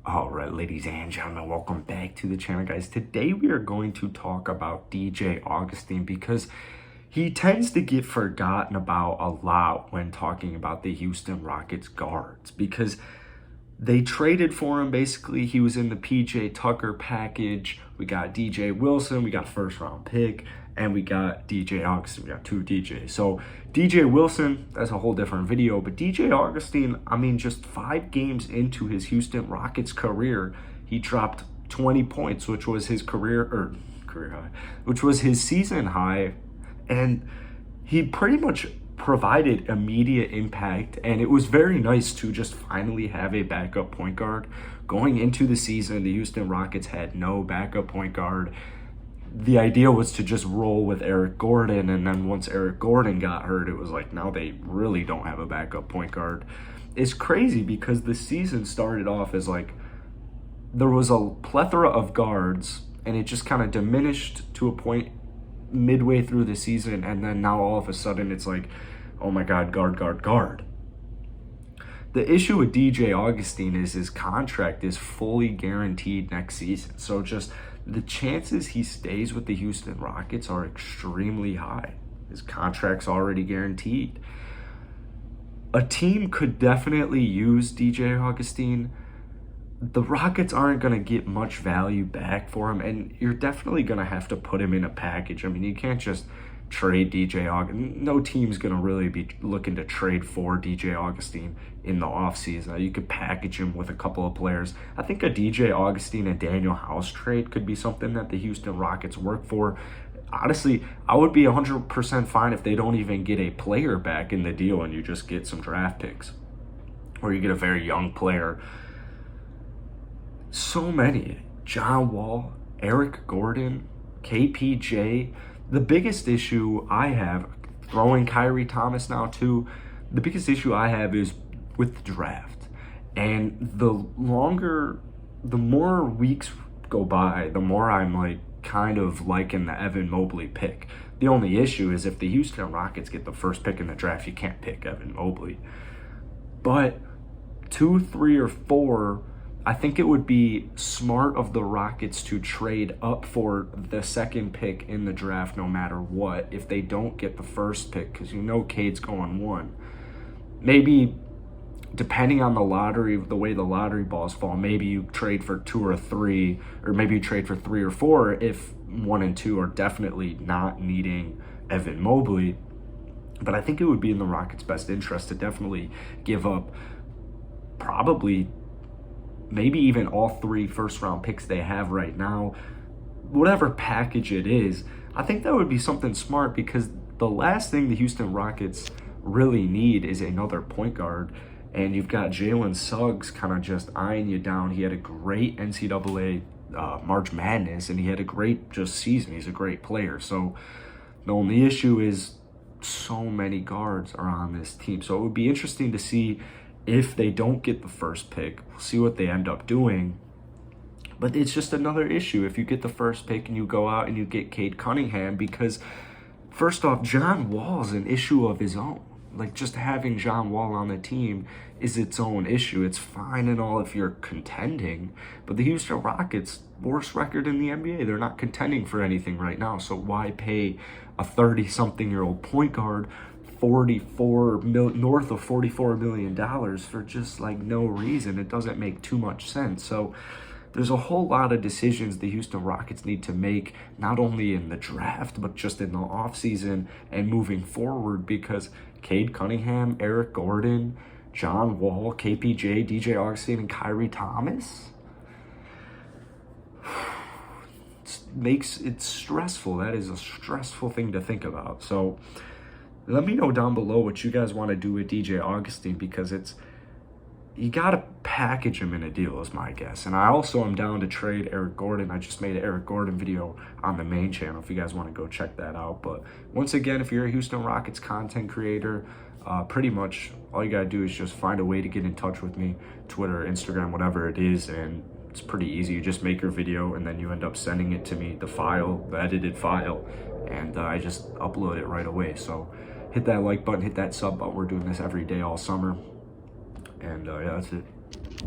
All right, ladies and gentlemen, welcome back to the channel, guys. Today we are going to talk about DJ Augustin because he tends to get forgotten about a lot when talking about the Houston Rockets guards because they traded for him. Basically, he was in the PJ Tucker package. We got DJ Wilson, we got first round pick, and we got DJ Augustin. We got two DJs. So DJ Wilson, that's a whole different video. But DJ Augustin, I mean, just 5 games into his Houston Rockets career, he dropped 20 points, which was his career high, which was his season high. And he pretty much provided immediate impact, and it was very nice to just finally have a backup point guard. Going into the season, the Houston Rockets had no backup point guard. The idea was to just roll with Eric Gordon, and then once Eric Gordon got hurt, it was like, now they really don't have a backup point guard. It's crazy because the season started off as like there was a plethora of guards, and it just kind of diminished to a point midway through the season, and then now all of a sudden it's like, oh my god, guard. The issue with DJ Augustin is his contract is fully guaranteed next season, so just the chances he stays with the Houston Rockets are extremely high. His contract's already guaranteed. A team could definitely use DJ Augustin. The Rockets aren't going to get much value back for him, and you're definitely going to have to put him in a package. I mean, you can't just trade DJ Augustin. No team's going to really be looking to trade for DJ Augustin in the offseason. You could package him with a couple of players. I think a DJ Augustin and Daniel House trade could be something that the Houston Rockets work for. Honestly, I would be 100% fine if they don't even get a player back in the deal and you just get some draft picks, or you get a very young player. So many. John Wall, Eric Gordon, KPJ. The biggest issue I have, throwing Kyrie Thomas now too, the biggest issue I have is with the draft. And the more weeks go by, the more I'm like kind of liking the Evan Mobley pick. The only issue is if the Houston Rockets get the first pick in the draft, you can't pick Evan Mobley. But 2, 3, or 4, I think it would be smart of the Rockets to trade up for the second pick in the draft no matter what if they don't get the first pick, because you know Cade's going 1. Maybe depending on the lottery, the way the lottery balls fall, maybe you trade for 2 or 3, or maybe you trade for 3 or 4 if 1 and 2 are definitely not needing Evan Mobley. But I think it would be in the Rockets' best interest to definitely give up probably maybe even all 3 first-round picks they have right now, whatever package it is. I think that would be something smart, because the last thing the Houston Rockets really need is another point guard, and you've got Jalen Suggs kind of just eyeing you down. He had a great NCAA March Madness, and he had a great just season. He's a great player. So the only issue is so many guards are on this team. So it would be interesting to see if they don't get the first pick. We'll see what they end up doing. But it's just another issue if you get the first pick and you go out and you get Cade Cunningham, because first off, John Wall is an issue of his own. Like, just having John Wall on the team is its own issue. It's fine and all if you're contending, but the Houston Rockets, worst record in the NBA. They're not contending for anything right now, so why pay a 30-something-year-old point guard north of $44 million for just like no reason? It doesn't make too much sense. So there's a whole lot of decisions the Houston Rockets need to make, not only in the draft, but just in the offseason and moving forward, because Cade Cunningham, Eric Gordon, John Wall, KPJ, DJ Augustin, and Kyrie Thomas, makes it stressful. That is a stressful thing to think about. So let me know down below what you guys want to do with DJ Augustin, because you got to package him in a deal is my guess. And I also am down to trade Eric Gordon. I just made an Eric Gordon video on the main channel if you guys want to go check that out. But once again, if you're a Houston Rockets content creator, pretty much all you got to do is just find a way to get in touch with me, Twitter, Instagram, whatever it is, and it's pretty easy. You just make your video and then you end up sending it to me, the edited file, and I just upload it right away. So hit that like button, hit that sub button. We're doing this every day all summer. And yeah, that's it.